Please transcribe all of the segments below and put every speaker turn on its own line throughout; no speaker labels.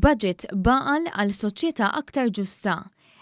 Budget baqal għal soċjetà aktar ġusta.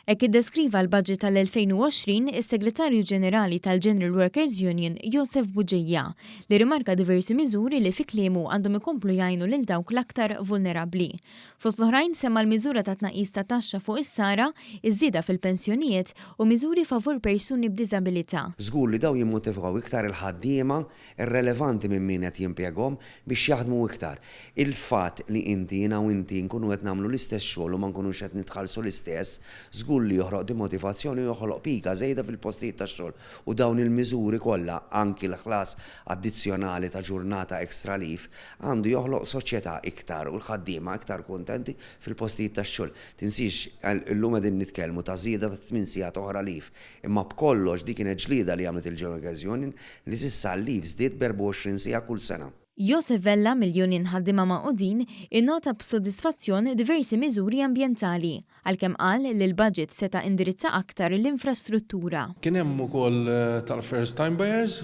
Hekk iddeskriva l-budget tal-2020 is-Segretarju Ġenerali tal-General Workers Union Joseph Buġejja li rimarka diversi miżuri li fi kliemu għandhom ikomplu jgħinu lil dawk l-aktar vulnerabbli. Fost l-oħrajn semma l-miżura ta' tnaqqis ta' taxxa fuq is-sara, iż-żieda fil-pensjonijiet u miżuri favur persuni b'diżabilità.
Żgur li daw jimmotivaw iktar il-ħaddiema irrelevanti minn min qed jimpjegahom biex jaħdmu iktar. Il-fatt li inti jiena u inti nkunu qed nagħmlu l-istess xogħol u ma nkunux qed nitħallsu l-istess, żgur li joħroq dimotivazzjoni u joħloq pika żejda fil-postijiet tax-xogħol u dawn il-miżuri kollha anki l-ħlas addizzjonali ta' ġurnata extra leave għandu joħloq soċjetà iktar u l-ħaddiema iktar kuntenti fil-postijiet tax-xogħol. Tinsix illum qegħdin nitkellmu ta' żieda ta' 8 sigħat oħra leave, imma b'kollox dik kienet ġlieda li għamlet il-Workers Union li s'issa l-leave żdied b'24 sigħa kull sena.
Joseph Vella mill-Union ħaddiema Maqudin innota b'sodisfazzjon diversi miżuri ambjentali għalkemm qal li l-budget seta' indirizza aktar l-infrastruttura.
Kien hemm ukoll tal-first time buyers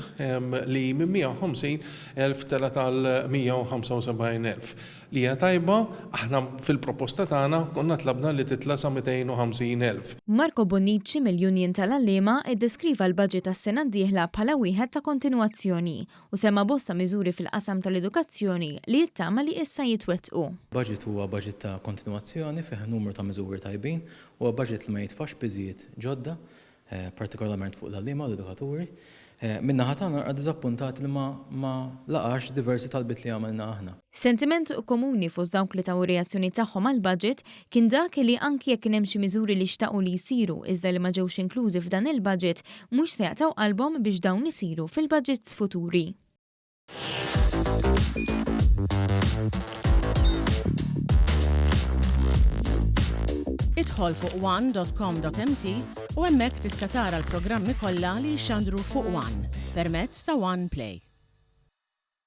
li minn 150,000 tela tal-175,000 li hija tajba, aħna fil-proposta tagħna konna tlabna li titla sa 250,000.
Marco Bonnici mill-Union tal-Allema iddeskriva l-budget tas-sena d-dieħla bħala wieħed ta' kontinwazzjoni u semma bosta miżuri fil-qasam tal-edukazzjoni li jittama li issa jitwettqu.
Budget huwa budget ta' kontinwazzjoni fih numru ta' miżuri tajbin u budget li ma jitfax biżijiet ġodda, partikolarment fuq l-allima u l-edukaturi. Minna ħatana għad diżappuntati li ma laqax diversi talbit li għamilna aħna.
Sentiment komuni fost dawk li taw reazzjoni tagħhom għall-budget kien dak li anki jekk hemm xi miżuri li xtaqu li jsiru iżda li ma ġewx inklużi f'dan il-budget mhux se jaqtaw qalbhom biex dawn isiru fil-budgets futuri.
Idħol fuq one.com.mt u hemmhekk tista' tara l-programmi kollha li jxandru fuq One permezz ta' One Play.